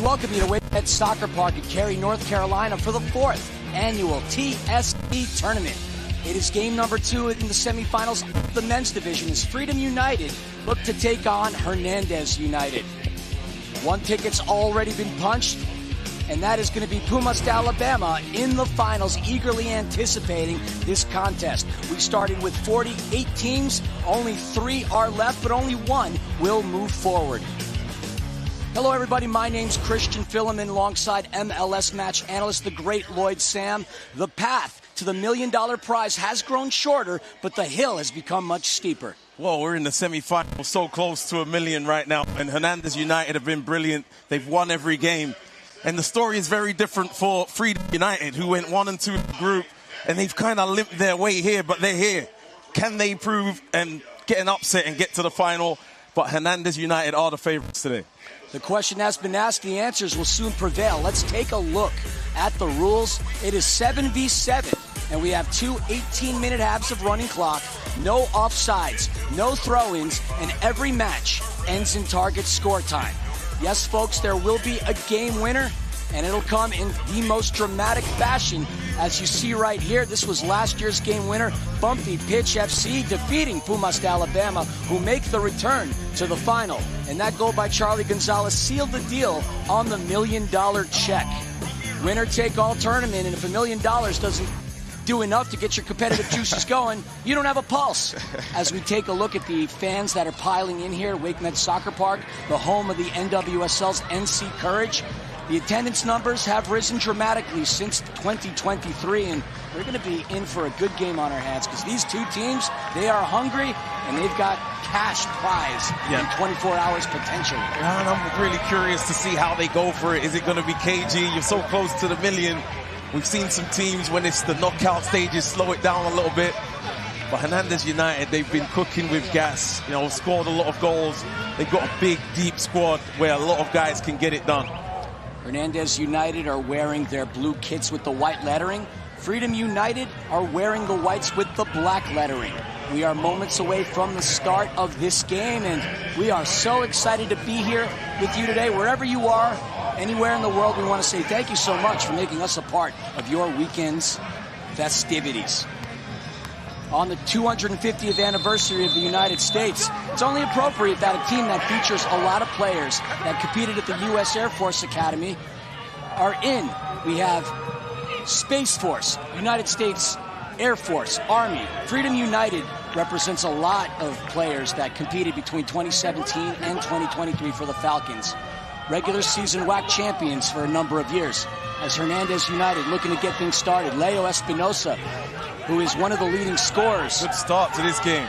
welcome you to Wakehead Soccer Park in Cary, North Carolina for the 4th annual TST tournament. It is game number 2 in the semifinals of the men's division as Freedom United look to take on Hernandez United. One ticket's already been punched, and that is going to be Pumas de Alabama in the finals, eagerly anticipating this contest. We started with 48 teams. Only 3 are left, but only 1 will move forward. Hello, everybody. My name's Christian Filliman alongside MLS match analyst, the great Lloyd Sam. The path to the $1 million prize has grown shorter, but the hill has become much steeper. Well, we're in the semi-finals, so close to $1 million right now, and Hernandez United have been brilliant. They've won every game. And the story is very different for Freedom United, who went 1 and 2 in the group, and they've kind of limped their way here, but they're here. Can they prove and get an upset and get to the final? But Hernandez United are the favorites today. The question has been asked. The answers will soon prevail. Let's take a look at the rules. It is 7v7, and we have 2 18-minute halves of running clock, no offsides, no throw-ins, and every match ends in target score time. Yes, folks, there will be a game winner, and it'll come in the most dramatic fashion. As you see right here, this was last year's game winner, Bumpy Pitch FC, defeating Pumas de Alabama, who make the return to the final. And that goal by Charlie Gonzalez sealed the deal on the $1 million check. Winner-take-all tournament, and if $1 million doesn't do enough to get your competitive juices going, you don't have a pulse. As we take a look at the fans that are piling in here at Wakehead Soccer Park, the home of the NWSL's NC Courage, the attendance numbers have risen dramatically since 2023, and we're going to be in for a good game on our hands because these two teams, they are hungry, and they've got cash prize in 24 hours potentially. And I'm really curious to see how they go for it. Is it going to be KG? You're so close to the $1 million. We've seen some teams, when it's the knockout stages, slow it down a little bit. But Hernandez United, they've been cooking with gas, scored a lot of goals. They've got a big, deep squad where a lot of guys can get it done. Hernandez United are wearing their blue kits with the white lettering. Freedom United are wearing the whites with the black lettering. We are moments away from the start of this game, and we are so excited to be here with you today. Wherever you are, anywhere in the world, we want to say thank you so much for making us a part of your weekend's festivities. On the 250th anniversary of the United States, it's only appropriate that a team that features a lot of players that competed at the U.S. Air Force Academy are in. We have Space Force, United States Air Force, Army. Freedom United represents a lot of players that competed between 2017 and 2023 for the Falcons. Regular season WAC champions for a number of years. As Hernandez United looking to get things started, Leo Espinosa, who is one of the leading scorers. Good start to this game.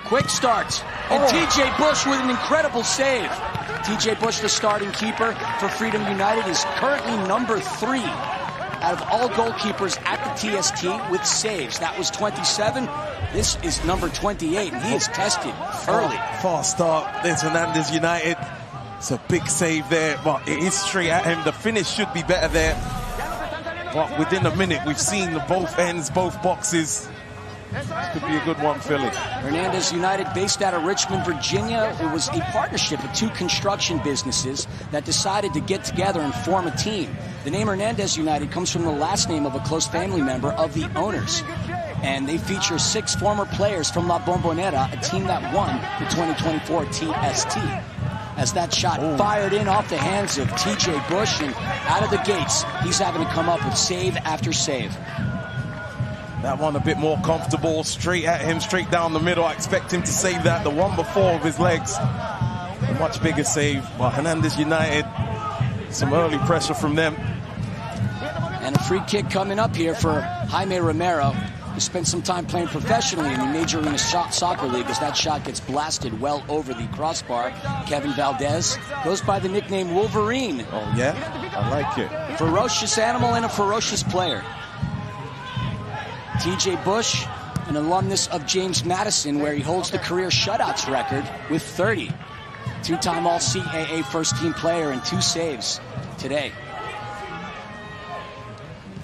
Quick start. And TJ Bush with an incredible save. TJ Bush, the starting keeper for Freedom United, is currently number 3 out of all goalkeepers at the TST with saves. That was 27. This is number 28, and he is tested early. Fast start. There's Hernandez United. It's a big save there, but it is straight at him. The finish should be better there. But within a minute, we've seen both ends, both boxes. This could be a good one, Philly. Hernandez United, based out of Richmond, Virginia. It was a partnership of 2 construction businesses that decided to get together and form a team. The name Hernandez United comes from the last name of a close family member of the owners. And they feature 6 former players from La Bombonera, a team that won the 2024 TST. As that shot fired in off the hands of TJ Bush, and out of the gates, he's having to come up with save after save. That one a bit more comfortable, straight at him, straight down the middle. I expect him to save that. The one before with his legs, a much bigger save. But Hernandez United, some early pressure from them. And a free kick coming up here for Jaime Romero, who spent some time playing professionally in the Major Arena Soccer League, as that shot gets blasted well over the crossbar. Kevin Valdez goes by the nickname Wolverine. Oh, yeah? I like it. Ferocious animal and a ferocious player. TJ Bush, an alumnus of James Madison, where he holds the career shutouts record with 30. 2-time All-CAA first-team player and 2 saves today.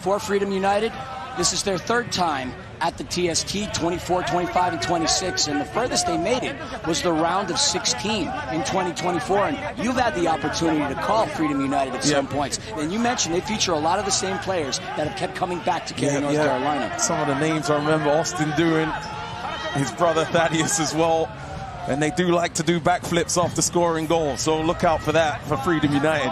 For Freedom United, this is their 3rd time at the TST, 24, 25, and 26, and the furthest they made it was the round of 16 in 2024, and you've had the opportunity to call Freedom United at some points. And you mentioned they feature a lot of the same players that have kept coming back to Cary, North Carolina. Some of the names I remember, Austin doing, his brother Thaddeus as well, and they do like to do backflips after scoring goals, so look out for that for Freedom United.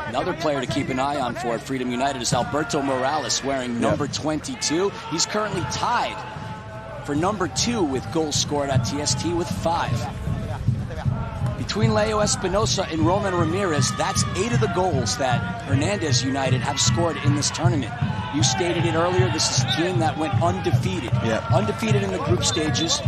Another player to keep an eye on for Freedom United is Alberto Morales, wearing number 22. He's currently tied for number 2 with goals scored at TST with 5. Between Leo Espinosa and Roman Ramirez, that's 8 of the goals that Hernandez United have scored in this tournament. You stated it earlier, this is a team that went undefeated. Undefeated in the group stages,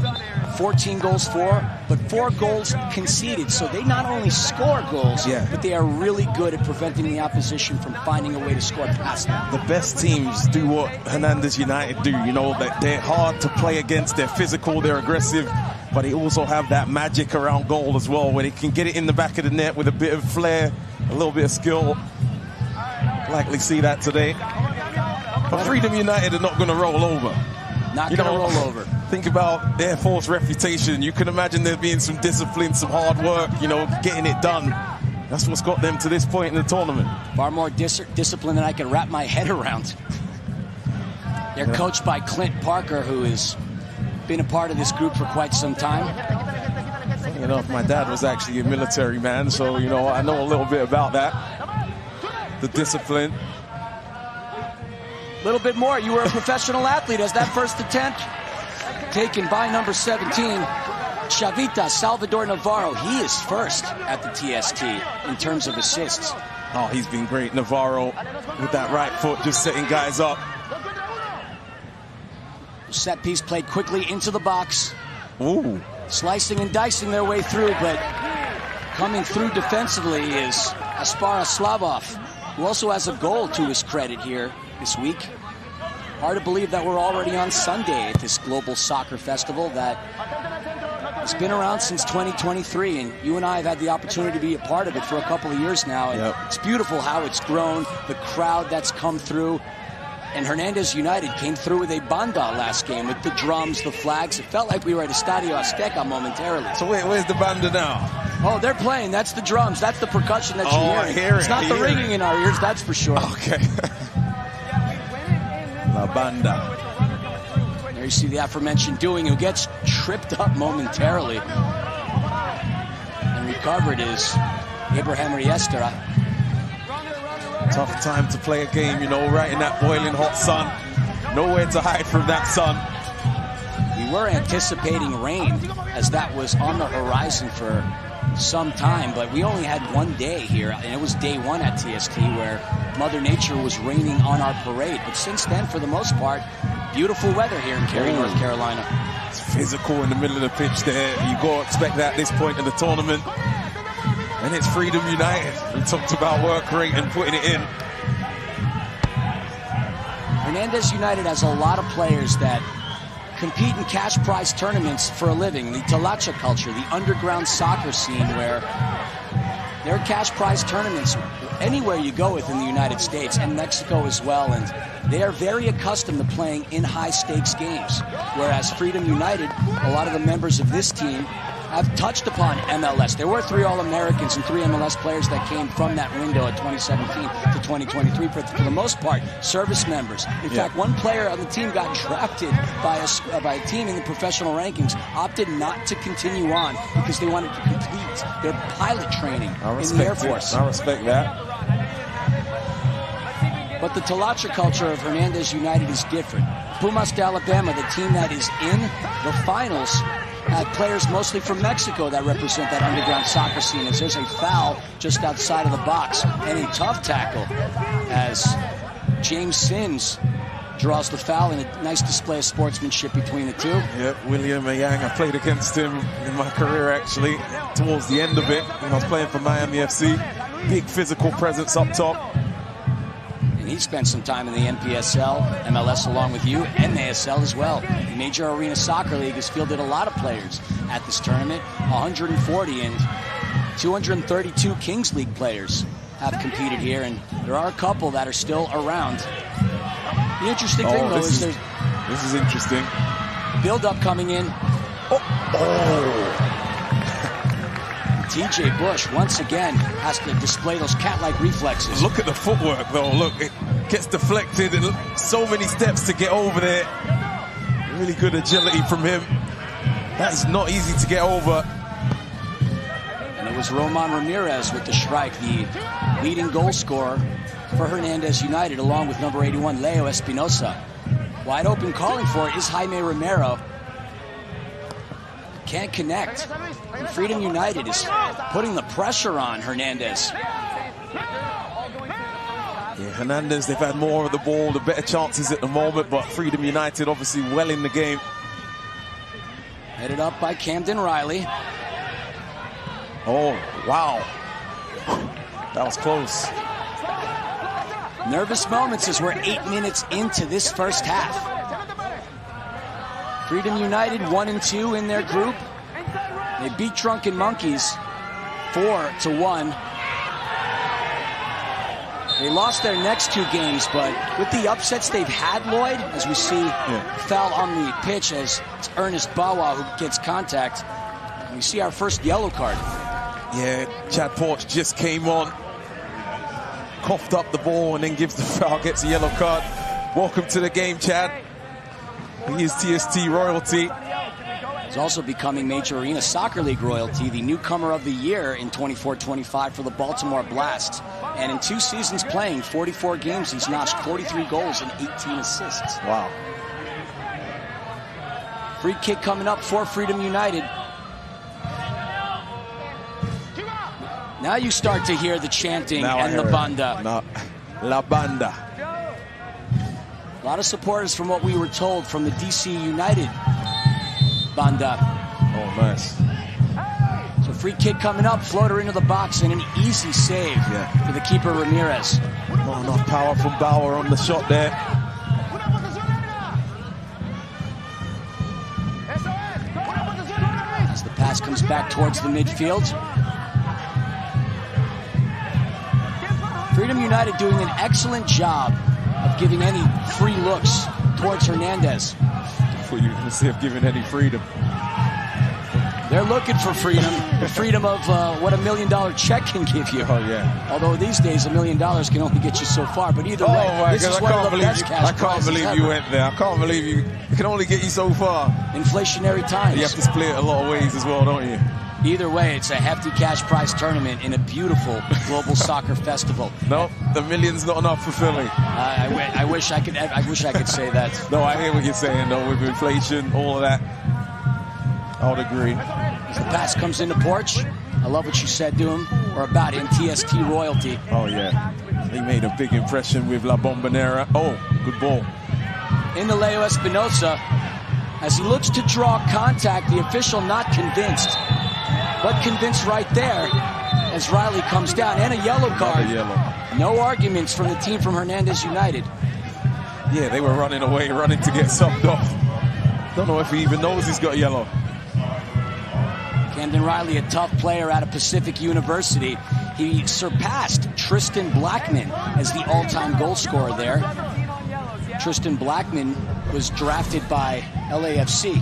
14 goals for, but 4 goals conceded. So they not only score goals, but they are really good at preventing the opposition from finding a way to score past them. The best teams do what Hernandez United do. You know, that they're hard to play against, they're physical, they're aggressive, but they also have that magic around goal as well, where they can get it in the back of the net with a bit of flair, a little bit of skill. Likely see that today. But Freedom United are not going to roll over. Not going to roll over. Think about Air Force reputation. You can imagine there being some discipline, some hard work, you know, getting it done. That's what's got them to this point in the tournament. Far more discipline than I can wrap my head around. They're coached by Clint Parker, who has been a part of this group for quite some time. Funny enough, my dad was actually a military man, so, you know, I know a little bit about that. The discipline. A little bit more. You were a professional athlete as that first attempt taken by number 17, Chavita Salvador Navarro. He is first at the TST in terms of assists. Oh, he's been great, Navarro, with that right foot, just setting guys up. Set piece played quickly into the box. Ooh. Slicing and dicing their way through, but coming through defensively is Aspara Slavov, who also has a goal to his credit here this week. Hard to believe that we're already on Sunday at this global soccer festival that has been around since 2023, and you and I have had the opportunity to be a part of it for a couple of years now, and it's beautiful how it's grown, the crowd that's come through. And Hernandez United came through with a banda last game with the drums, the flags. It felt like we were at Estadio Azteca momentarily. So where's the banda now? Oh, they're playing. That's the drums. That's the percussion that you're hearing. I hear it. It's not the ringing in our ears, that's for sure. Okay. La banda. There you see the aforementioned doing, who gets tripped up momentarily. And recovered is Abraham Riestra. Tough time to play a game, you know, right in that boiling hot sun. Nowhere to hide from that sun. We were anticipating rain, as that was on the horizon for some time, but we only had one day here, and it was day 1 at TST where Mother Nature was raining on our parade. But since then, for the most part, beautiful weather here in Cary, North Carolina. It's physical in the middle of the pitch there. You got to expect that at this point in the tournament. And it's Freedom United. We talked about work rate and putting it in. Hernandez United has a lot of players that compete in cash prize tournaments for a living. The Talacha culture, the underground soccer scene, where there are cash prize tournaments anywhere you go within the United States and Mexico as well. And they are very accustomed to playing in high stakes games. Whereas Freedom United, a lot of the members of this team have touched upon MLS. There were 3 All-Americans and 3 MLS players that came from that window at 2017 to 2023. For the most part, service members. In fact, one player on the team got drafted by a team in the professional rankings, opted not to continue on because they wanted to complete their pilot training in the Air Force. I respect that. But the Talacha culture of Hernandez United is different. Pumas de Alabama, the team that is in the finals, had players mostly from Mexico that represent that underground soccer scene, as there's a foul just outside of the box and a tough tackle as James Sims draws the foul, and a nice display of sportsmanship between the two. Yep, William Ayang. I played against him in my career, actually, towards the end of it when I was playing for Miami FC. Big physical presence up top. And he spent some time in the NPSL, MLS along with you, and the ASL as well. The Major Arena Soccer League has fielded a lot of players at this tournament. 140 and 232 Kings League players have competed here, and there are a couple that are still around. The interesting thing, though, is This is interesting. Build-up coming in. Oh. TJ Bush, once again, has to display those cat-like reflexes. Look at the footwork, though. Look, it gets deflected. And so many steps to get over there. Really good agility from him. That is not easy to get over. And it was Roman Ramirez with the strike, the leading goal scorer for Hernandez United, along with number 81, Leo Espinosa. Wide open calling for it is Jaime Romero. Can't connect. And Freedom United is putting the pressure on Hernandez. Yeah, Hernandez, they've had more of the ball, the better chances at the moment, but Freedom United obviously well in the game. Headed up by Camden Riley. Oh, wow. That was close. Nervous moments as we're 8 minutes into this first half. Freedom United 1-2 in their group. They beat Drunken Monkeys 4-1. They lost their next 2 games, but with the upsets they've had, Lloyd, as we see foul on the pitch as it's Ernest Bawa who gets contact. And we see our first yellow card. Yeah, Chad Porch just came on, coughed up the ball, and then gives the foul, gets a yellow card. Welcome to the game, Chad. He is TST royalty. He's also becoming Major Arena Soccer League royalty, the newcomer of the year in 24-25 for the Baltimore Blast. And in 2 seasons playing, 44 games, he's notched 43 goals and 18 assists. Wow. Free kick coming up for Freedom United. Now you start to hear the chanting and the banda. No. La banda. A lot of supporters from what we were told from the DC United banda. Oh, nice. So free kick coming up, floater into the box, and an easy save for the keeper Ramirez. Not enough power from Bauer on the shot there. As the pass comes back towards the midfield. Freedom United doing an excellent job of giving any free looks towards Hernandez. Before you can see of giving any freedom. They're looking for freedom, the freedom of what $1 million check can give you. Oh, yeah. Although these days $1 million can only get you so far. But either way, this is one of the best cash prizes ever. I can't believe you went there. I can't believe you. It can only get you so far. Inflationary times. You have to split it a lot of ways as well, don't you? Either way, it's a hefty cash prize tournament in a beautiful global soccer festival. No, the million's not enough for Philly. I wish I could say that. No, I hear what you're saying, though, with inflation, all of that. I would agree. As the pass comes into Porch, I love what you said to him, or about him, TST royalty. Oh, yeah. He made a big impression with La Bombonera. Oh, good ball. Into Leo Espinosa. As he looks to draw contact, the official not convinced. But convinced right there as Riley comes down. And a yellow card. No arguments from the team from Hernandez United. Yeah, they were running away, running to get subbed off. Don't know if he even knows he's got yellow. Camden Riley, a tough player out of Pacific University. He surpassed Tristan Blackman as the all-time goal scorer there. Tristan Blackman was drafted by LAFC.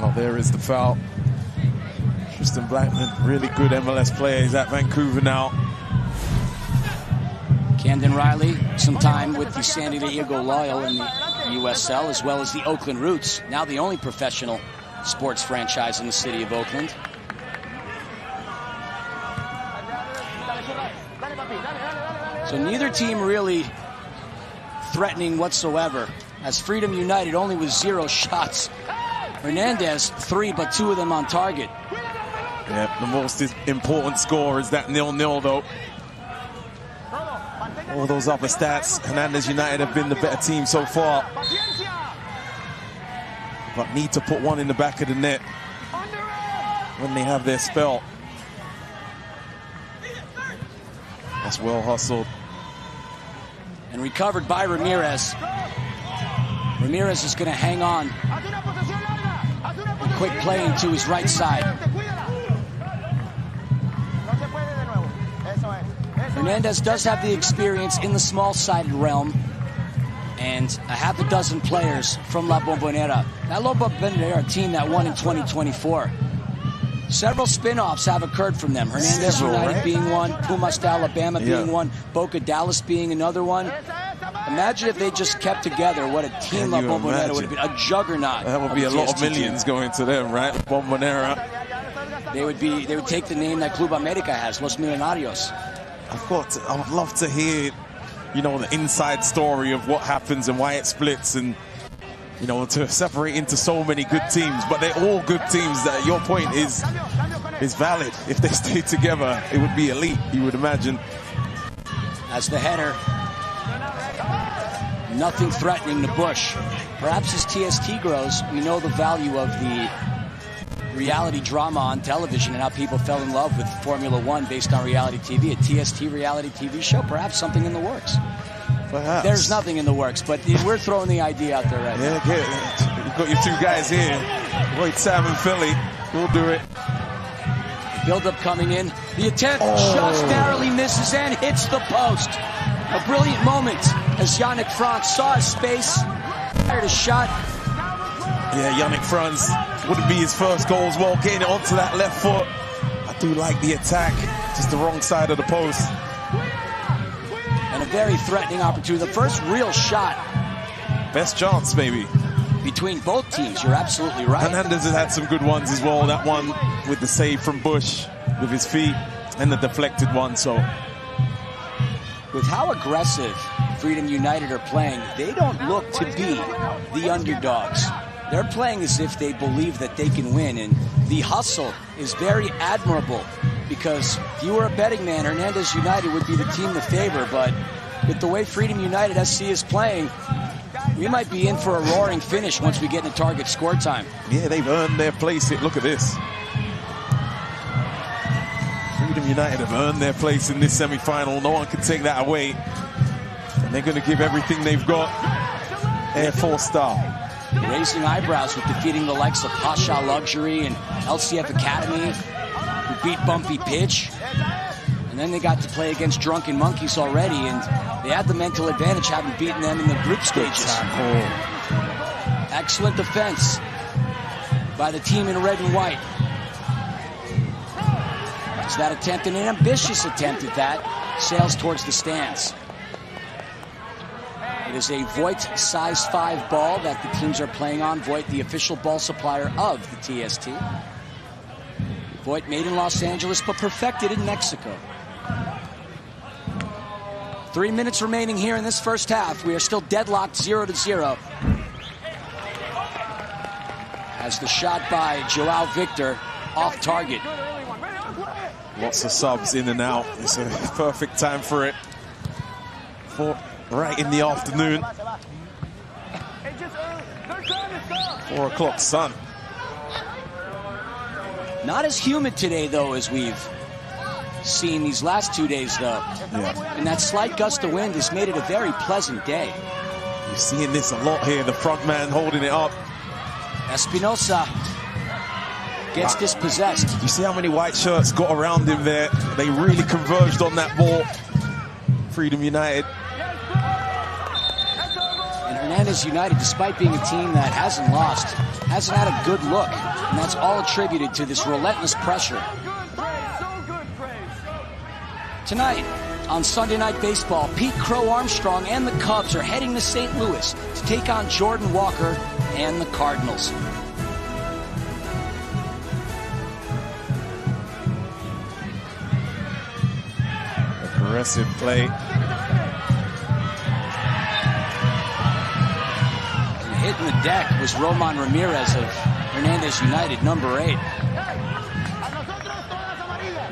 Oh, there is the foul. Tristan Blackman, really good MLS player. He's at Vancouver now. Camden Riley, some time with the San Diego Loyal in the USL, as well as the Oakland Roots, now the only professional sports franchise in the city of Oakland. So neither team really threatening whatsoever, as Freedom United only with 0 shots. Hernandez 3, but 2 of them on target. Yeah, the most important score is that 0-0, though. All those other stats, Hernandez United have been the better team so far. But need to put one in the back of the net when they have their spell. That's well hustled. And recovered by Ramirez. Ramirez is going to hang on. A quick play into his right side. Hernandez does have the experience in the small-sided realm. and a half a dozen players from La Bombonera. That La Bombonera team that won in 2024. Several spin-offs have occurred from them. Hernandez United being one, Pumas de Alabama being one, Boca Dallas being another one. Imagine if they just kept together, what a team La Bombonera would have been, a juggernaut. That would be a lot of millions going to them, right? Bombonera. They would take the name that Club America has, Los Millonarios. I would love to hear, you know, the inside story of what happens and why it splits, and, you know, to separate into so many good teams. But they're all good teams. That your point is valid. If they stay together, it would be elite, you would imagine. As the header, nothing threatening the bush. Perhaps as TST grows, we know the value of the reality drama on television and how people fell in love with Formula One based on reality TV. A TST reality TV show, perhaps something in the works. Perhaps. There's nothing in the works, but we're throwing the idea out there right now. You've got your two guys here, Lloyd Sam and Philly. We'll do it. Build-up coming in. The attempt just narrowly misses and hits the post. A brilliant moment as Yannick Franz saw his space, fired a shot. Yeah, Yannick Franz wouldn't be his first goal as well, getting it onto that left foot. I do like the attack, just the wrong side of the post. And a very threatening opportunity. The first real shot. Best chance, maybe. Between both teams, you're absolutely right. Hernandez has had some good ones as well. That one with the save from Bush with his feet and the deflected one, so. With how aggressive Freedom United are playing, they don't look to be the underdogs. They're playing as if they believe that they can win, and the hustle is very admirable, because if you were a betting man, Hernandez United would be the team to favor, but with the way Freedom United SC is playing, we might be in for a roaring finish once we get into target score time. Yeah, they've earned their place. Look at this. Freedom United have earned their place in this semi-final. No one can take that away. And they're going to give everything they've got. Air Force style. Raising eyebrows with defeating the likes of Pasha Luxury and LCF Academy, who beat Bumpy Pitch. And then they got to play against Drunken Monkeys already, and they had the mental advantage having beaten them in the group stages. Excellent defense by the team in red and white. Is that attempt, an ambitious attempt at that, sails towards the stands. It is a Voigt size 5 ball that the teams are playing on. Voigt, the official ball supplier of the TST. Voigt made in Los Angeles, but perfected in Mexico. 3 minutes remaining here in this first half. We are still deadlocked 0-0. As the shot by Joao Victor off target. Lots of subs in and out. It's a perfect time for it. Right in the afternoon. 4 o'clock sun. Not as humid today, though, as we've seen these last 2 days, though. Yeah. And that slight gust of wind has made it a very pleasant day. You're seeing this a lot here. The front man holding it up. Espinosa gets dispossessed. You see how many white shirts got around him there? They really converged on that ball. Freedom United. And Hernandez United, despite being a team that hasn't lost, hasn't had a good look. And that's all attributed to this relentless pressure. Tonight, on Sunday Night Baseball, Pete Crow Armstrong and the Cubs are heading to St. Louis to take on Jordan Walker and the Cardinals. Aggressive play. And hitting the deck was Roman Ramirez of Hernandez United, number 8.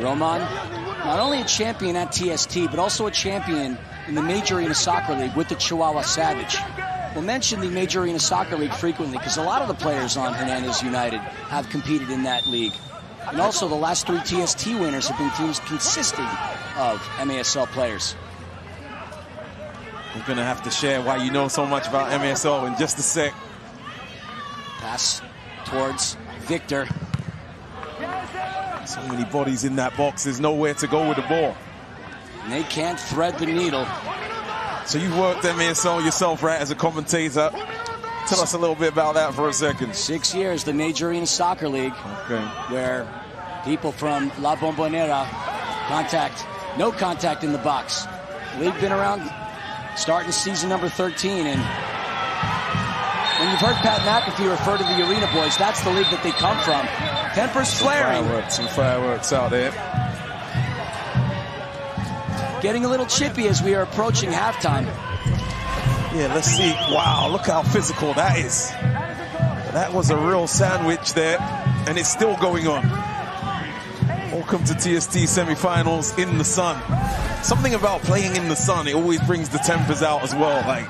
Roman, not only a champion at TST, but also a champion in the Major Arena Soccer League with the Chihuahua Savage. We'll mention the Major Arena Soccer League frequently because a lot of the players on Hernandez United have competed in that league. And also the last 3 TST winners have been teams consisting of MASL players. We're going to have to share why you know so much about MASL in just a sec. Pass towards Victor. So many bodies in that box. There's nowhere to go with the ball. And they can't thread the needle. So you've worked at MSL yourself, right, as a commentator. Tell us a little bit about that for a second. 6 years, the Major Arena Soccer League, okay, where people from La Bombonera no contact in the box. League been around starting season number 13, and when you've heard Pat McAfee refer to the Arena Boys, that's the league that they come from. Tempers flaring. Some fireworks out there. Getting a little chippy as we are approaching halftime. Yeah, let's see. Wow, look how physical that is. That was a real sandwich there, and it's still going on. Welcome to TST semifinals in the sun. Something about playing in the sun, it always brings the tempers out as well. Like,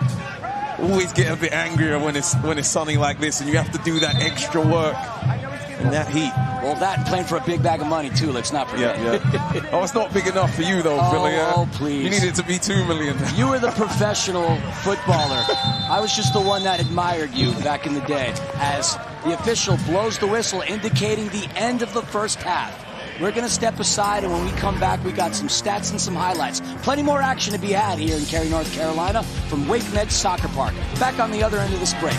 always get a bit angrier when it's sunny like this, and you have to do that extra work in that heat. Well, that playing for a big bag of money too. Let's not forget. Yeah. Oh, it's not big enough for you though, Billy. Oh, please. You need it to be 2 million. You were the professional footballer. I was just the one that admired you back in the day. As the official blows the whistle, indicating the end of the first half. We're going to step aside, and when we come back, we got some stats and some highlights. Plenty more action to be had here in Cary, North Carolina from Wake Med Soccer Park. Back on the other end of this break.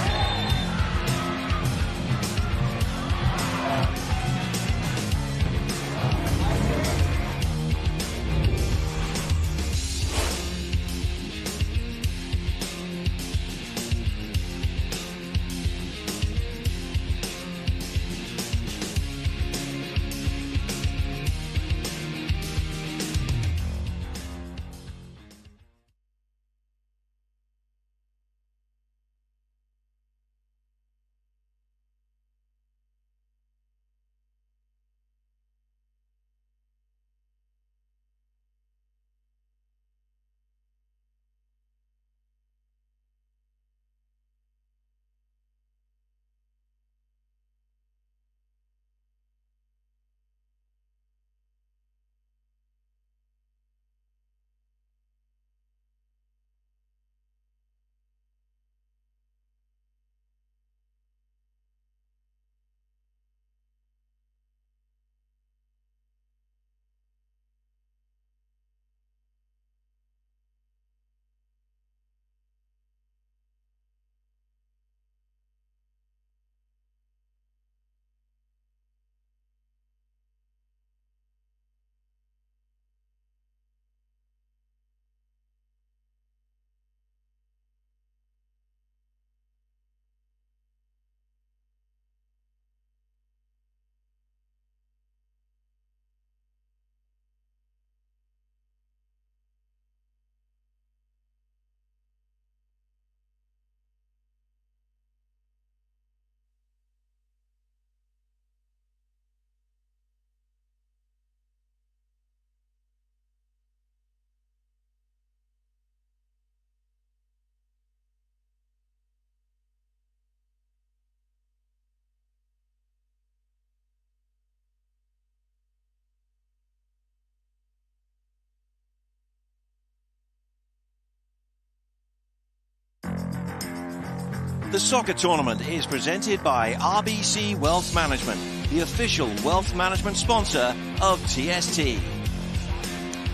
The soccer tournament is presented by RBC Wealth Management, the official wealth management sponsor of TST.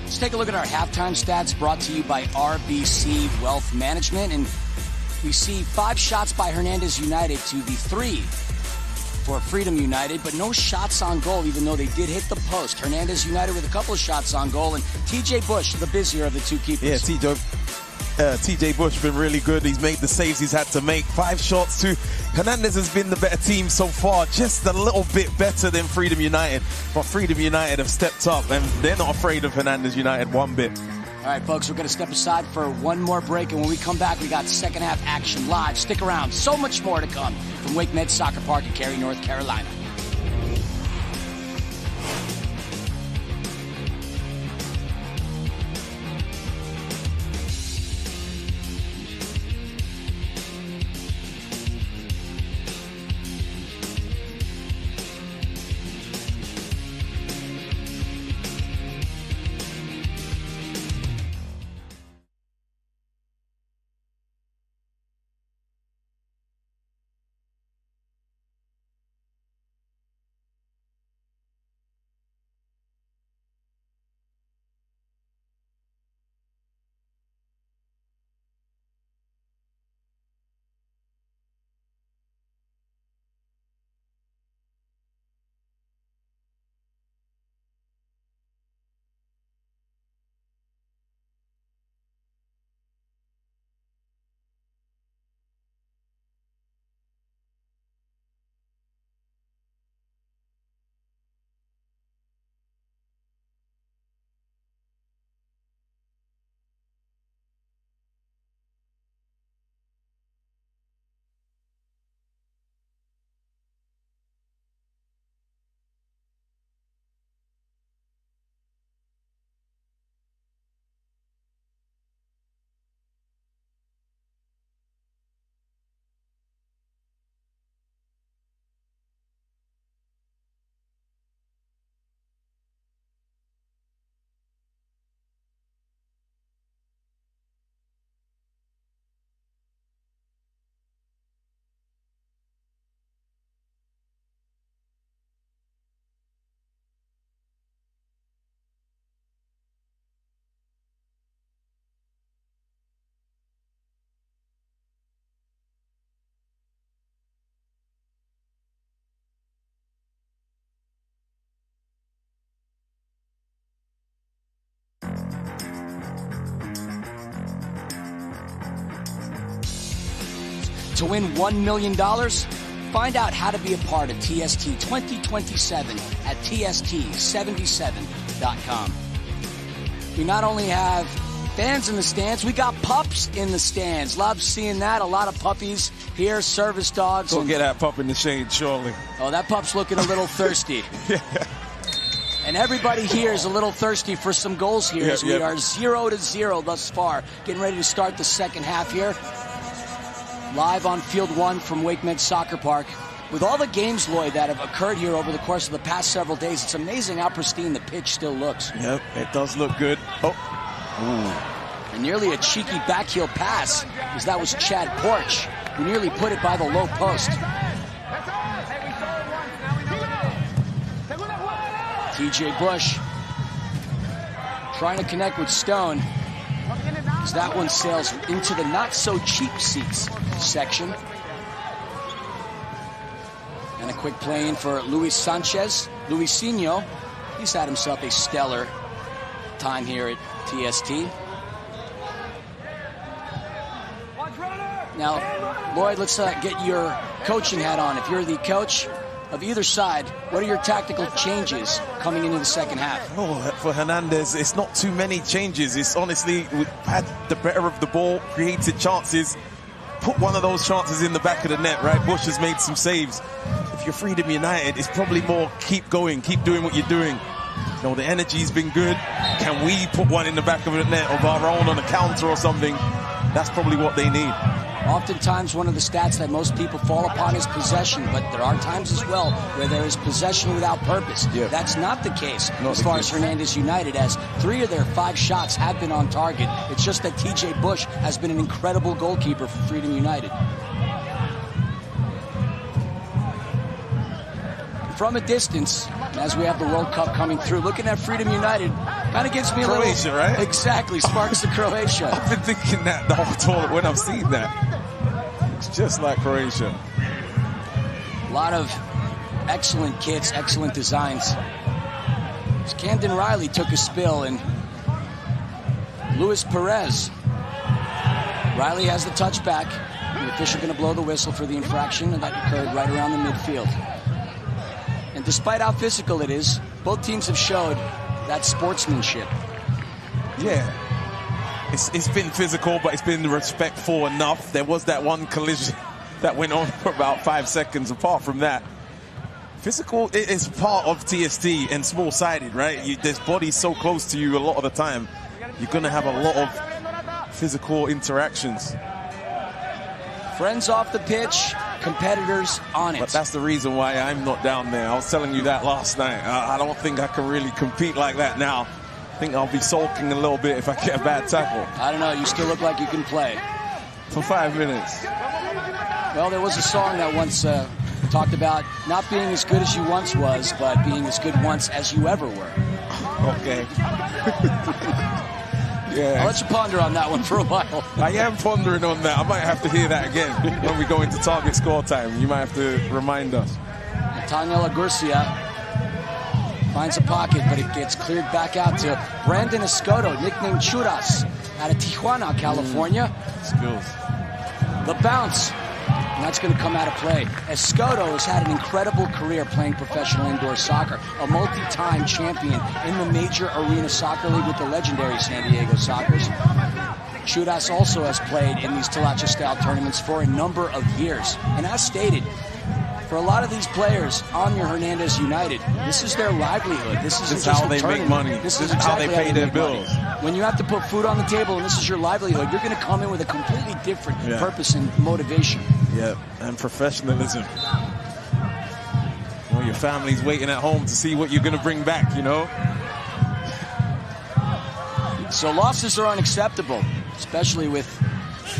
Let's take a look at our halftime stats brought to you by RBC Wealth Management. And we see 5 shots by Hernandez United to the 3 for Freedom United, but no shots on goal, even though they did hit the post. Hernandez United with a couple of shots on goal, and TJ Bush, the busier of the two keepers. Yeah, TJ Bush been really good. He's made the saves he's had to make. 5 shots to Hernandez has been the better team so far, just a little bit better than Freedom United. But Freedom United have stepped up, and they're not afraid of Hernandez United one bit. All right, folks, we're going to step aside for one more break, and when we come back, we got second half action live. Stick around. So much more to come from Wake Med Soccer Park in Cary, North Carolina. to win $1 million? Find out how to be a part of TST 2027 at TST77.com. We not only have fans in the stands, we got pups in the stands. Love seeing that. A lot of puppies here, service dogs. Go get that pup in the shade, surely. Oh, that pup's looking a little thirsty. Yeah. And everybody here is a little thirsty for some goals here as we are 0-0 thus far. Getting ready to start the second half here. Live on Field 1 from WakeMed Soccer Park. With all the games, Lloyd, that have occurred here over the course of the past several days, it's amazing how pristine the pitch still looks. Yep, it does look good. Oh. Ooh. And nearly a cheeky backheel pass, as that was Chad Porch, who nearly put it by the low post. TJ Bush trying to connect with Stone, as that one sails into the not-so-cheap seats section. And a quick play in for Luis Sanchez. Luisinho, he's had himself a stellar time here at TST. Now, Lloyd, let's get your coaching hat on. If you're the coach of either side, what are your tactical changes coming into the second half? Oh, for Hernandez, it's not too many changes. It's honestly, we had the better of the ball, created chances, put one of those chances in the back of the net, right? Bush has made some saves. If you're Freedom United, it's probably more keep going, keep doing what you're doing. You know, the energy's been good. Can we put one in the back of the net of our own on a counter or something? That's probably what they need. Oftentimes, one of the stats that most people fall upon is possession, but there are times as well where there is possession without purpose. Yep. That's not the case as far as Hernandez United, as 3 of their 5 shots have been on target. It's just that TJ Bush has been an incredible goalkeeper for Freedom United. From a distance, as we have the World Cup coming through, looking at Freedom United kind of gives me a Croatia, little... right? Exactly, sparks the Croatia. I've been thinking that the whole tournament when I've seen that. It's just like Croatia. A lot of excellent kits, excellent designs. Camden Riley took a spill, and Luis Perez. Riley has the touchback. The official going to blow the whistle for the infraction, and that occurred right around the midfield. And despite how physical it is, both teams have showed that sportsmanship. Yeah. It's been physical, but it's been respectful enough. There was that one collision that went on for about 5 seconds. Apart from that, physical is part of TST and small-sided, right? This body's so close to you a lot of the time. You're going to have a lot of physical interactions. Friends off the pitch, competitors on it. But that's the reason why I'm not down there. I was telling you that last night. I don't think I can really compete like that now. I think I'll be sulking a little bit if I get a bad tackle. I don't know. You still look like you can play. For 5 minutes. Well, there was a song that once talked about not being as good as you once was, but being as good once as you ever were. Okay. Yeah. I'll let you ponder on that one for a while. I am pondering on that. I might have to hear that again when we go into target score time. You might have to remind us. Nathaniel Agurcia finds a pocket, but it gets cleared back out to Brandon Escoto, nicknamed Churas, out of Tijuana, California. Skills. The bounce, and that's going to come out of play. Escoto has had an incredible career playing professional indoor soccer, a multi-time champion in the major arena soccer league with the legendary San Diego Sockers. Churas also has played in these Talacha-style tournaments for a number of years. And as stated, for a lot of these players on your Hernandez United, this is their livelihood. This is how they make money. This is exactly how they pay their bills. When you have to put food on the table and this is your livelihood, you're going to come in with a completely different purpose and motivation. Yeah, and professionalism. Well, your family's waiting at home to see what you're going to bring back, you know? So losses are unacceptable, especially with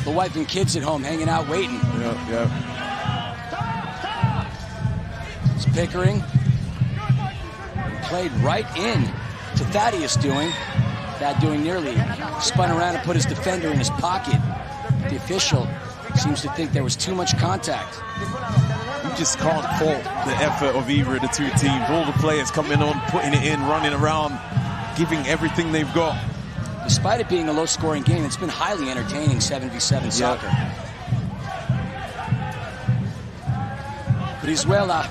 the wife and kids at home hanging out waiting. Yeah. It's Pickering. Played right in to Thaddeus Doing. Thad Doing nearly spun around and put his defender in his pocket. The official seems to think there was too much contact. You just can't fault the effort of either of the two teams. All the players coming on, putting it in, running around, giving everything they've got. Despite it being a low-scoring game, it's been highly entertaining 7v7 soccer. Brizuela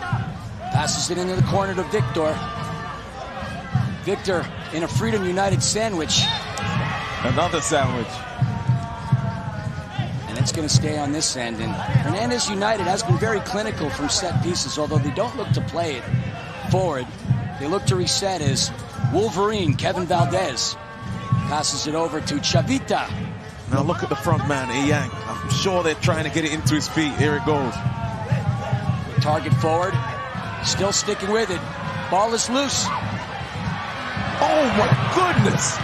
passes it into the corner to Victor. Victor in a Freedom United sandwich. Another sandwich. And it's going to stay on this end. And Hernandez United has been very clinical from set pieces, although they don't look to play it forward. They look to reset as Wolverine, Kevin Valdez, passes it over to Chavita. Now look at the front man, Yang. I'm sure they're trying to get it into his feet. Here it goes. Target forward. Still sticking with it. Ball is loose. Oh my goodness!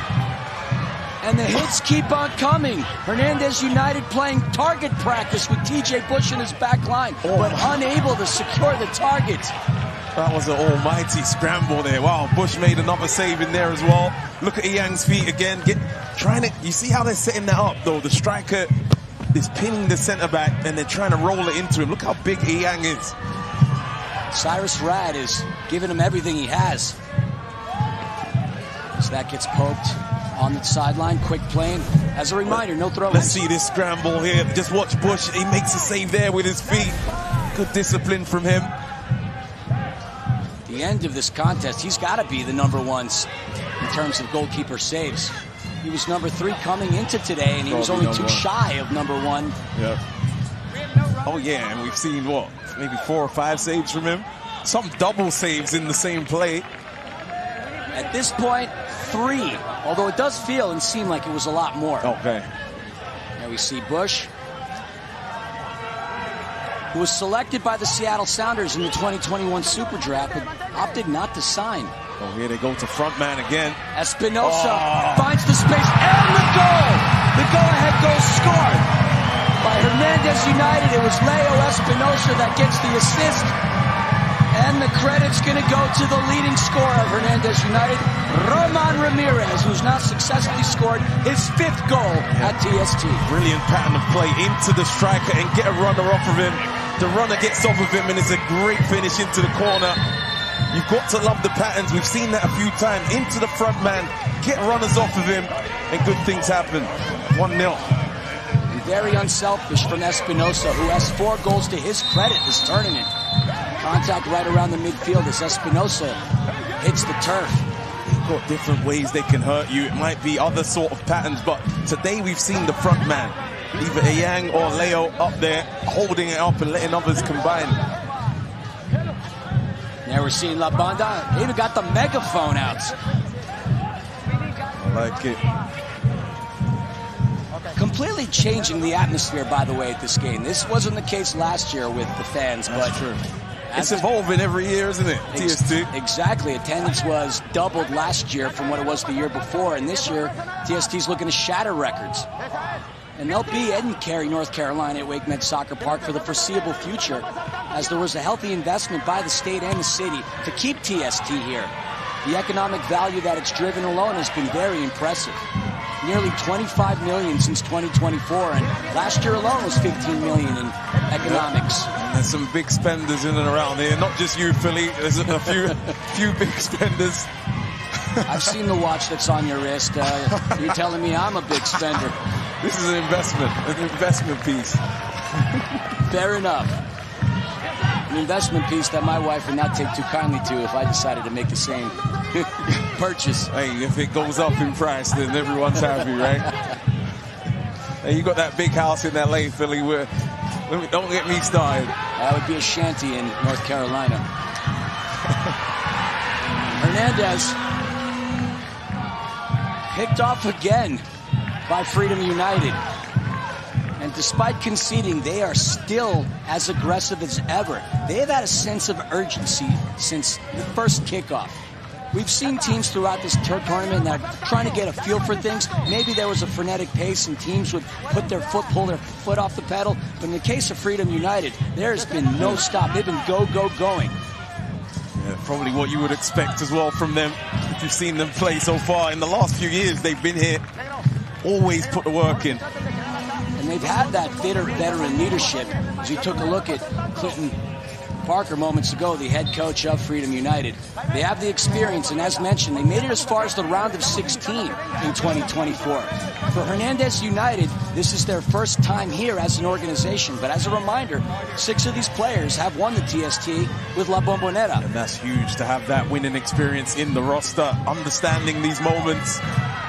And the hits keep on coming. Hernandez United playing target practice with TJ Bush in his back line, but unable to secure the target. That was an almighty scramble there. Wow, Bush made another save in there as well. Look at Yang's feet again. You see how they're setting that up though? The striker is pinning the centre back and they're trying to roll it into him. Look how big Yang is. Cyrus Rad is giving him everything he has. So that gets poked on the sideline. Quick plane. As a reminder, no throw. Let's see this scramble here. Just watch Bush. He makes a save there with his feet. Good discipline from him. The end of this contest, he's got to be the number one in terms of goalkeeper saves. He was number 3 coming into today, and he was only 2 shy of number 1. Yeah. Oh yeah, and we've seen what, maybe 4 or 5 saves from him. Some double saves in the same play. At this point, 3, although it does feel and seem like it was a lot more. Okay. There we see Bush, who was selected by the Seattle Sounders in the 2021 Super Draft, but opted not to sign. Oh, here they go to front man again. Espinosa finds the space and the goal! The go-ahead goal scored by Hernandez United. It was Leo Espinosa that gets the assist. And the credit's going to go to the leading scorer of Hernandez United, Roman Ramirez, who's now successfully scored his 5th goal at TST. Brilliant pattern of play into the striker and get a runner off of him. The runner gets off of him and it's a great finish into the corner. You've got to love the patterns. We've seen that a few times. Into the front man, get runners off of him, and good things happen. 1-0. Very unselfish from Espinosa, who has 4 goals to his credit this tournament. Contact right around the midfield as Espinosa hits the turf. They've got different ways they can hurt you. It might be other sort of patterns, but today we've seen the front man, either a Yang or Leo, up there, holding it up and letting others combine. Now we're seeing La Banda. They even got the megaphone out. I like it. Completely changing the atmosphere, by the way, at this game. This wasn't the case last year with the fans, That's but true. It's evolving every year, isn't it? TST. Exactly. Attendance was doubled last year from what it was the year before, and this year TST's looking to shatter records. And they'll be in Cary, North Carolina at Wake Med Soccer Park for the foreseeable future, as there was a healthy investment by the state and the city to keep TST here. The economic value that it's driven alone has been very impressive. Nearly 25 million since 2024, and last year alone was 15 million in economics. And there's some big spenders in and around here. Not just you, Philly. There's a few big spenders. I've seen the watch that's on your wrist. You're telling me I'm a big spender. This is an investment piece. Fair enough. An investment piece that my wife would not take too kindly to if I decided to make the same purchase. Hey, if it goes up in price, then everyone's happy, right? Hey, you got that big house in LA, Philly, where don't get me started. That would be a shanty in North Carolina. Hernandez picked off again by Freedom United. And despite conceding, they are still as aggressive as ever. They have had a sense of urgency since the first kickoff. We've seen teams throughout this tournament that are trying to get a feel for things. Maybe there was a frenetic pace and teams would pull their foot off the pedal. But in the case of Freedom United, there's been no stop. They've been going. Yeah, probably what you would expect as well from them. If you've seen them play so far in the last few years, they've been here. Always put the work in. And they've had that veteran leadership. As you took a look at Clinton Parker moments ago, the head coach of Freedom United. They have the experience, and as mentioned, they made it as far as the round of 16 in 2024. For Hernandez United, this is their first time here as an organization. But as a reminder, 6 of these players have won the TST with La Bombonera. And that's huge to have that winning experience in the roster, understanding these moments,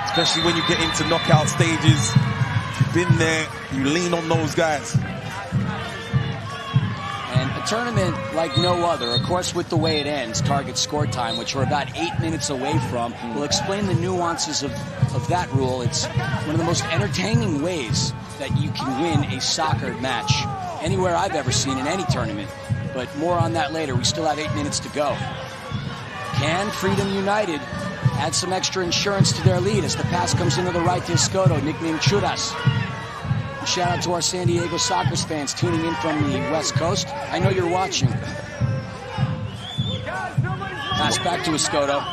especially when you get into knockout stages. You've been there, you lean on those guys. And a tournament like no other, of course, with the way it ends, target score time, which we're about 8 minutes away from, will explain the nuances of that rule. It's one of the most entertaining ways that you can win a soccer match anywhere I've ever seen in any tournament. But more on that later. We still have 8 minutes to go. Can Freedom United add some extra insurance to their lead as the pass comes into the right to Escoto, nicknamed Churas? Shout out to our San Diego Sockers fans tuning in from the West Coast. I know you're watching. Pass back to Escoto.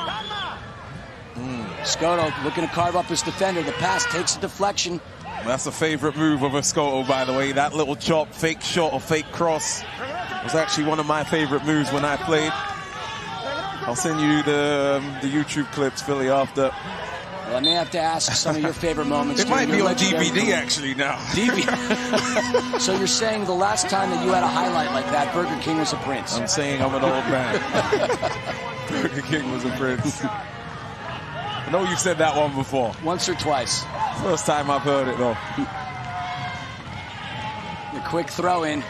Escoto looking to carve up his defender. The pass takes a deflection. That's a favorite move of Escoto, by the way. That little chop, fake shot or fake cross was actually one of my favorite moves when I played. I'll send you the YouTube clips, Philly, after. Well, I may have to ask some of your favorite moments. It might be on DVD actually now. DVD. So you're saying the last time that you had a highlight like that, Burger King was a prince? I'm saying I'm an old man. Burger King was a prince. I know you've said that one before. Once or twice. First time I've heard it though. The quick throw in.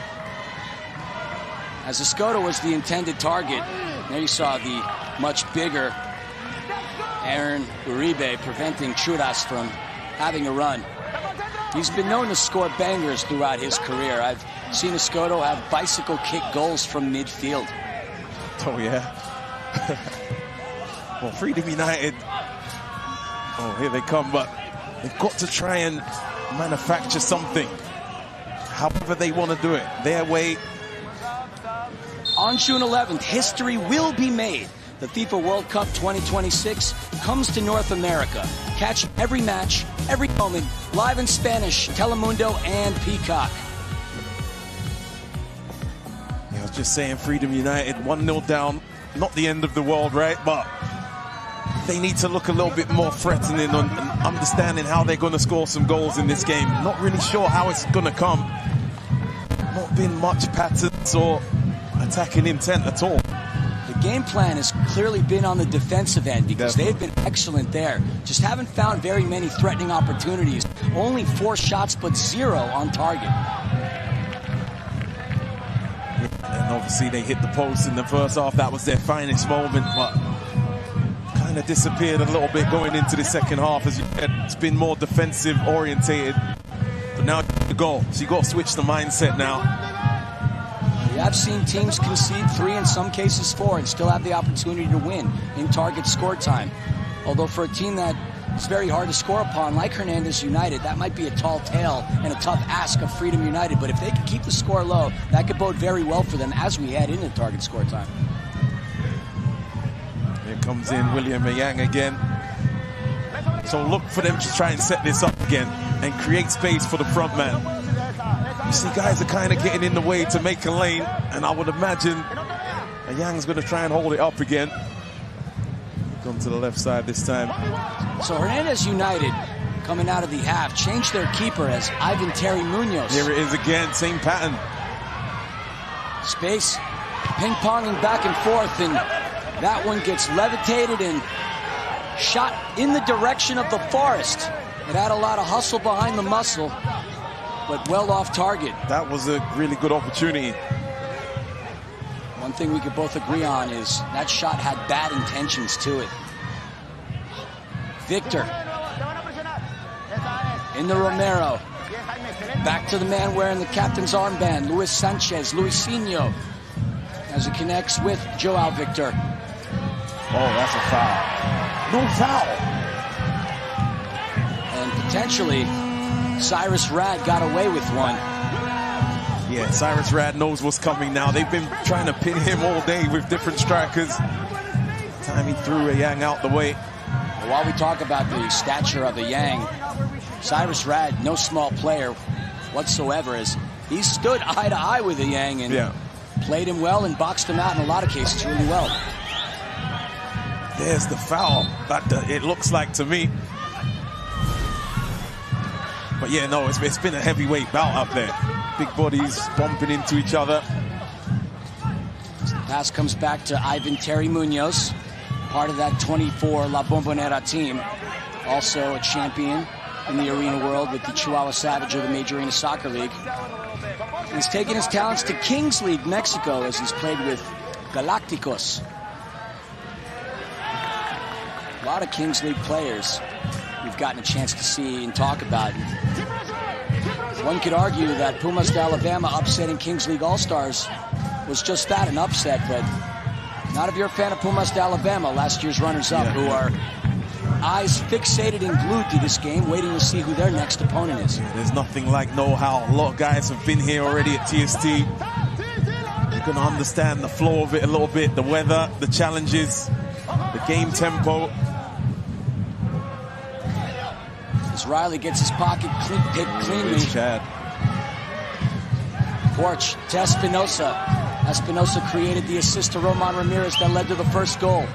As Escoto was the intended target, there you saw the much bigger Aaron Uribe preventing Churas from having a run. He's been known to score bangers throughout his career. I've seen Escoto have bicycle kick goals from midfield. Oh, yeah. Well, Freedom United, oh, here they come, but they've got to try and manufacture something. However they want to do it, their way. On June 11th, history will be made. The FIFA World Cup 2026 comes to North America. Catch every match, every moment, live in Spanish, Telemundo, and Peacock. Yeah, I was just saying, Freedom United 1-0 down. Not the end of the world, right? But they need to look a little bit more threatening and understanding how they're going to score some goals in this game. Not really sure how it's going to come. Not been much patterns or attacking intent at all. The game plan has clearly been on the defensive end because they've been excellent there. Just haven't found very many threatening opportunities. Only 4 shots, but 0 on target. And obviously they hit the post in the first half. That was their finest moment, but kind of disappeared a little bit going into the second half. As you said, it's been more defensive orientated. But now the goal. So you got to switch the mindset now. I've seen teams concede 3, in some cases 4, and still have the opportunity to win in target score time. Although for a team that is very hard to score upon, like Hernandez United, that might be a tall tale and a tough ask of Freedom United. But if they can keep the score low, that could bode very well for them as we head into target score time. Here comes in William Yang again. So look for them to try and set this up again and create space for the front man. You see, guys are kind of getting in the way to make a lane, and I would imagine Yang's going to try and hold it up again. Come to the left side this time. So Hernandez United, coming out of the half, changed their keeper as Ivan Terry Munoz. Here it is again, same pattern. Space, ping-ponging back and forth, and that one gets levitated and shot in the direction of the Forest. It had a lot of hustle behind the muscle, but well off target. That was a really good opportunity. One thing we could both agree on is that shot had bad intentions to it. Victor. In the Romero. Back to the man wearing the captain's armband, Luis Sanchez, Luisinho, as it connects with Joao Victor. Oh, that's a foul. No foul. And potentially, Cyrus Rad got away with one. Yeah, Cyrus Rad knows what's coming now. They've been trying to pin him all day with different strikers. Time he threw a Yang out the way. Well, while we talk about the stature of a Yang, Cyrus Rad, no small player whatsoever, as he stood eye to eye with a Yang and played him well and boxed him out in a lot of cases really well. There's the foul. It looks like to me. But yeah, no, it's been a heavyweight bout up there. Big bodies bumping into each other. Pass comes back to Ivan Terry Munoz, part of that 24 La Bombonera team. Also a champion in the arena world with the Chihuahua Savage of the Major Arena Soccer League. And he's taken his talents to Kings League Mexico as he's played with Galacticos. A lot of Kings League players we've gotten a chance to see and talk about. One could argue that Pumas de Alabama upsetting Kings League All-Stars was just that, an upset, but not if you're a fan of Pumas de Alabama, last year's runners-up, who are eyes fixated and glued to this game, waiting to see who their next opponent is. There's nothing like know-how. A lot of guys have been here already at TST. You're going to understand the flow of it a little bit, the weather, the challenges, the game tempo. As Riley gets his pocket picked cleanly. Chad. Porch to Espinosa. Espinosa created the assist to Roman Ramirez that led to the first goal.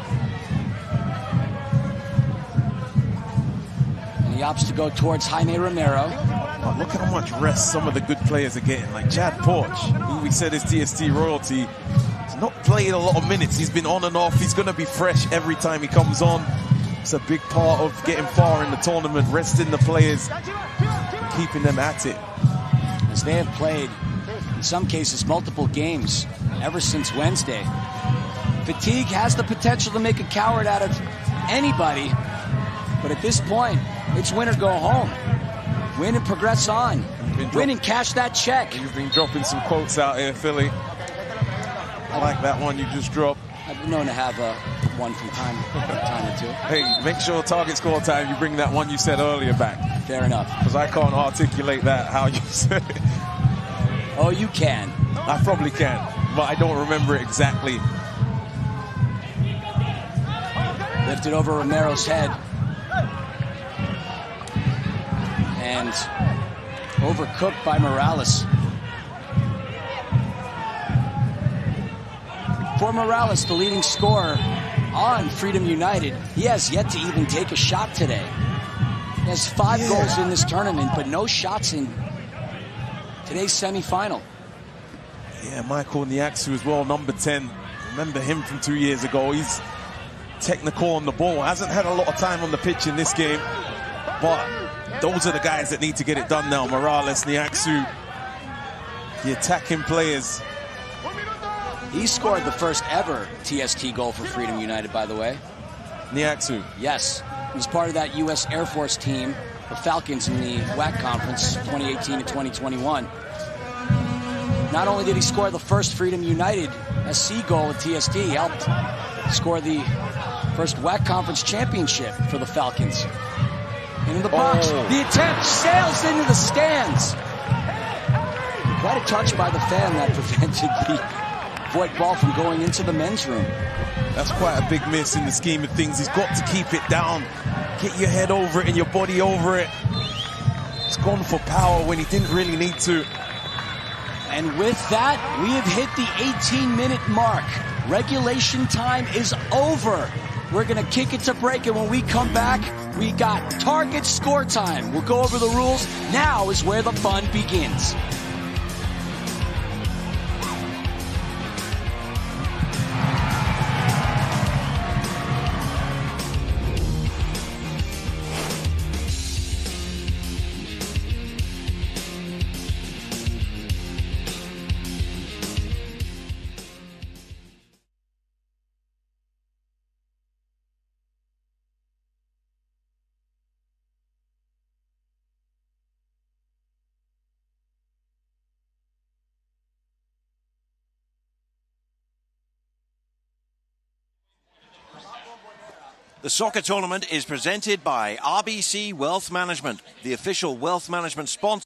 And he opts to go towards Jaime Romero. Oh, look how much rest some of the good players are getting. Like Chad Porch, who we said is TST royalty. He's not played a lot of minutes. He's been on and off. He's going to be fresh every time he comes on. It's a big part of getting far in the tournament, resting the players, keeping them at it. As they have played, in some cases, multiple games ever since Wednesday. Fatigue has the potential to make a coward out of anybody, but at this point, it's win or go home. Win and progress on. Win and cash that check. You've been dropping some quotes out here, Philly. I like that one you just dropped. I've been known to have one from time to two. Hey, make sure target score time you bring that one you said earlier back. Fair enough. Because I can't articulate that how you said it. Oh, you can. I probably can, but I don't remember it exactly. Lifted over Romero's head. And overcooked by Morales. For Morales, the leading scorer on Freedom United, he has yet to even take a shot today. He has 5 goals in this tournament, but no shots in today's semifinal. Yeah, Michael Niaksu as well, number 10. Remember him from 2 years ago. He's technical on the ball. Hasn't had a lot of time on the pitch in this game, but those are the guys that need to get it done now. Morales, Niaksu, the attacking players. He scored the first ever TST goal for Freedom United, by the way. Niaksu. Yes. He was part of that U.S. Air Force team, the Falcons, in the WAC Conference 2018 to 2021. Not only did he score the first Freedom United SC goal at TST, he helped score the first WAC Conference championship for the Falcons. Into the box. The attempt sails into the stands. Quite a touch by the fan that prevented the void ball from going into the men's room. That's quite a big miss in the scheme of things. He's got to keep it down. Get your head over it and your body over it. He's gone for power when he didn't really need to. And with that, we have hit the 18-minute mark. Regulation time is over. We're going to kick it to break, and when we come back, we got target score time. We'll go over the rules. Now is where the fun begins. The soccer tournament is presented by RBC Wealth Management, the official wealth management sponsor.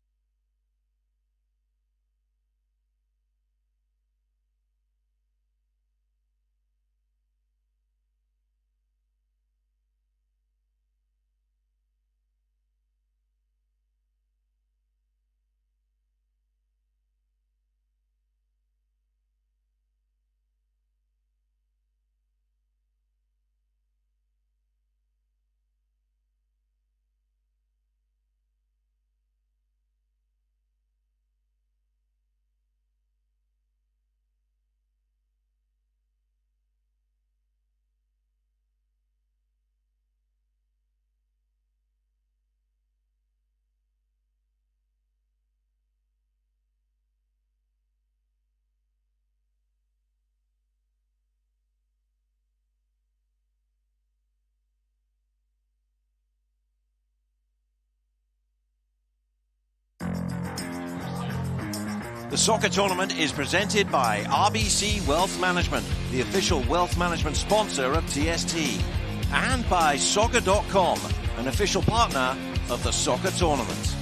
The soccer tournament is presented by RBC Wealth Management, the official wealth management sponsor of TST, and by Soccer.com, an official partner of the soccer tournament.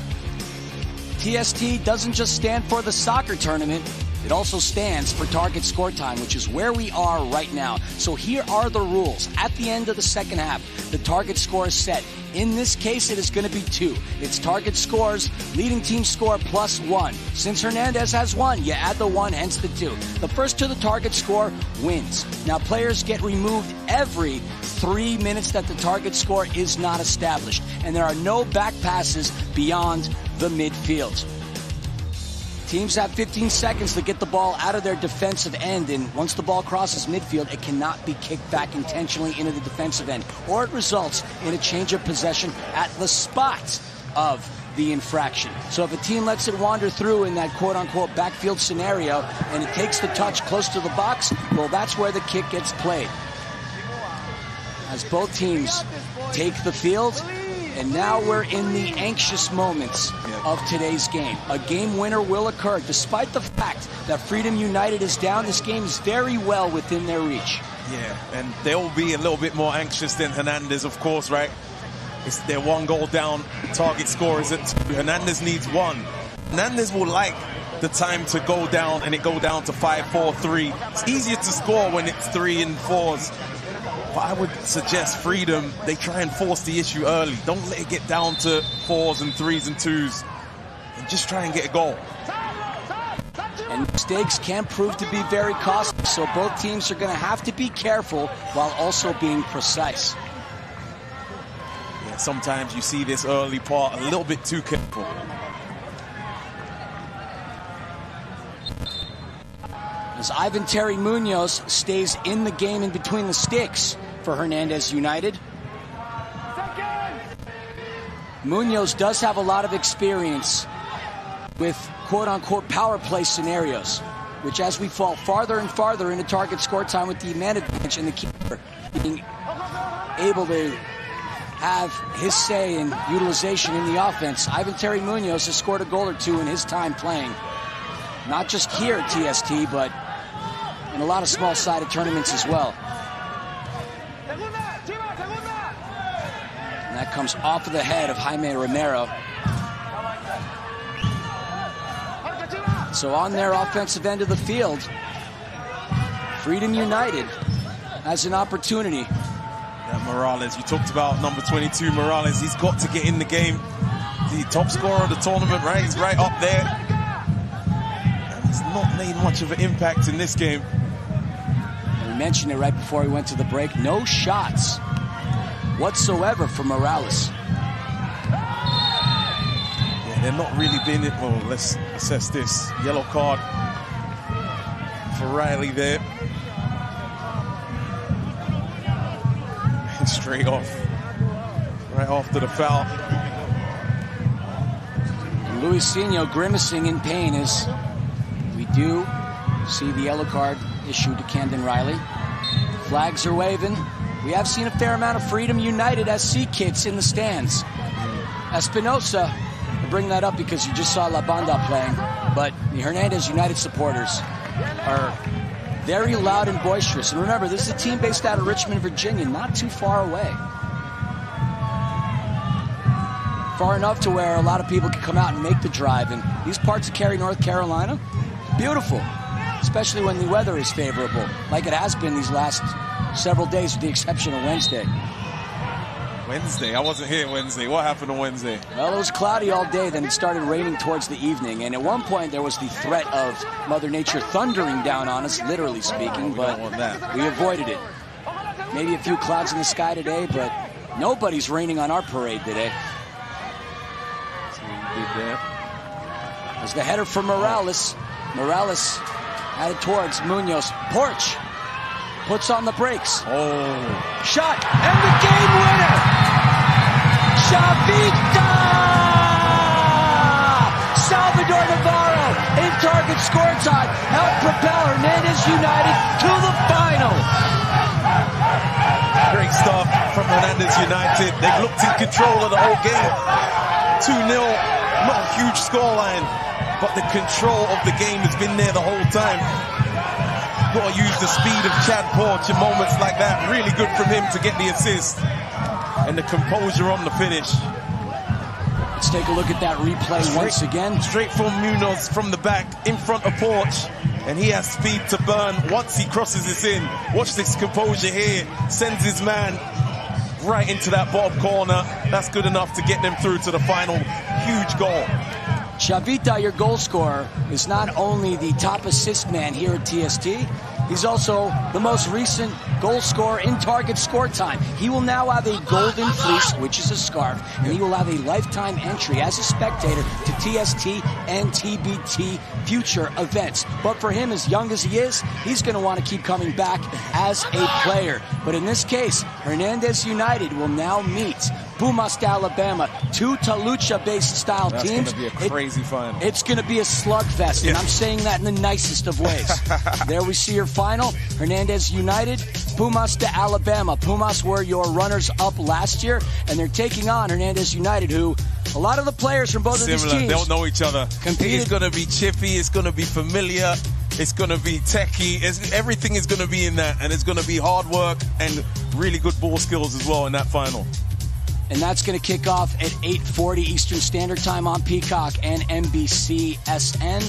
TST doesn't just stand for the soccer tournament, it also stands for target score time, which is where we are right now. So here are the rules. At the end of the second half, the target score is set. In this case, it is going to be 2. It's target scores, leading team score +1. Since Hernandez has 1, you add the 1, hence the 2. The first to the target score wins. Now, players get removed every 3 minutes that the target score is not established. And there are no back passes beyond the midfield. Teams have 15 seconds to get the ball out of their defensive end, and once the ball crosses midfield, it cannot be kicked back intentionally into the defensive end, or it results in a change of possession at the spot of the infraction. So if a team lets it wander through in that quote-unquote backfield scenario, and it takes the touch close to the box, well, that's where the kick gets played. As both teams take the field, and now we're in the anxious moments of today's game. A game winner will occur. Despite the fact that Freedom United is down, this game is very well within their reach. Yeah, and they'll be a little bit more anxious than Hernandez, of course, right? It's their 1 goal down. Target score is at 2. Hernandez needs 1. Hernandez will like the time to go down and it go down to 5-4-3. It's easier to score when it's 3 and 4s. But I would suggest Freedom, they try and force the issue early. Don't let it get down to 4s and 3s and 2s. And just try and get a goal. And mistakes can prove to be very costly, so both teams are going to have to be careful while also being precise. Yeah, sometimes you see this early part a little bit too careful. As Ivan Terry Munoz stays in the game in between the sticks for Hernandez United. Munoz does have a lot of experience with quote-unquote power play scenarios, which as we fall farther and farther into target score time with the man advantage and the keeper being able to have his say in utilization in the offense, Ivan Terry Munoz has scored a goal or 2 in his time playing. Not just here at TST, but in a lot of small-sided tournaments as well. And that comes off of the head of Jaime Romero. So on their offensive end of the field, Freedom United has an opportunity. That Morales, you talked about number 22, Morales. He's got to get in the game. The top scorer of the tournament, right? He's right up there. And he's not made much of an impact in this game. We mentioned it right before we went to the break. No shots whatsoever for Morales. Yeah, they're not really been it. Well, let's assess this. Yellow card for Riley there. Straight off. Right after the foul. And Luisinho grimacing in pain as we do see the yellow card issued to Camden Riley. Flags are waving. We have seen a fair amount of Freedom United SC kits in the stands. Espinosa, I bring that up because you just saw La Banda playing, but the Hernandez United supporters are very loud and boisterous. And remember, this is a team based out of Richmond, Virginia, not too far away. Far enough to where a lot of people can come out and make the drive. And these parts of Cary, North Carolina, beautiful, especially when the weather is favorable, like it has been these last several days with the exception of Wednesday. Wednesday? I wasn't here Wednesday. What happened on Wednesday? Well, it was cloudy all day, then it started raining towards the evening, and at one point there was the threat of Mother Nature thundering down on us, literally speaking, but we avoided it. Maybe a few clouds in the sky today, but nobody's raining on our parade today. As the header for Morales. Morales headed towards Munoz. Porch puts on the brakes. Oh. Shot, and the game winner! Chavita! Salvador Navarro in target score time helped propel Hernandez United to the final. Great stuff from Hernandez United. They've looked in control of the whole game. 2-0, not a huge scoreline. but the control of the game has been there the whole time. Got to use the speed of Chad Porch in moments like that. Really good from him to get the assist. And the composure on the finish. Let's take a look at that replay once again. Straight from Munoz from the back in front of Porch. And he has speed to burn once he crosses this in. Watch this composure here. Sends his man right into that bottom corner. That's good enough to get them through to the final. Huge goal. Chavita, your goal scorer, is not only the top assist man here at TST, he's also the most recent goal scorer in target score time. He will now have a golden fleece, which is a scarf, and he will have a lifetime entry as a spectator to TST and TBT future events. But for him, as young as he is, he's going to want to keep coming back as a player. But in this case, Hernandez United will now meet Pumas de Alabama, two Talucha-based style teams. That's going to be a crazy final. It's going to be a slugfest, and I'm saying that in the nicest of ways. There we see your final. Hernandez United, Pumas de Alabama. Pumas were your runners-up last year, and they're taking on Hernandez United, who a lot of the players from both of these teams they'll know each other. Competed. It's going to be chippy. It's going to be familiar. It's going to be techie. Everything is going to be in that, and it's going to be hard work and really good ball skills as well in that final. And that's going to kick off at 8:40 Eastern Standard Time on Peacock and NBCSN.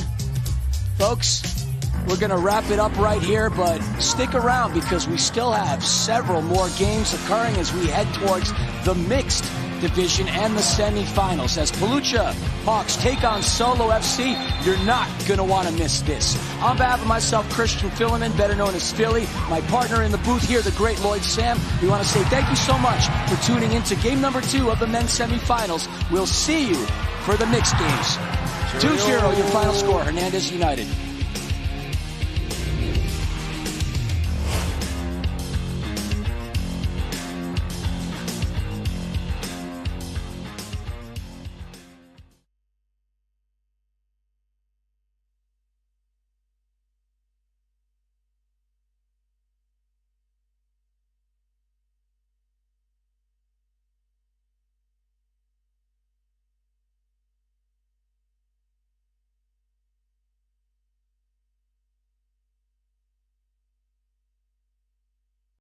Folks, we're going to wrap it up right here, but stick around because we still have several more games occurring as we head towards the mixed division and the semifinals. As Palucha Hawks take on Solo FC, you're not going to want to miss this. On behalf of myself, Christian Filliman, better known as Philly, my partner in the booth here, the great Lloyd Sam, we want to say thank you so much for tuning in to game number 2 of the men's semifinals. We'll see you for the mixed games. 2-0 your final score, Hernandez United.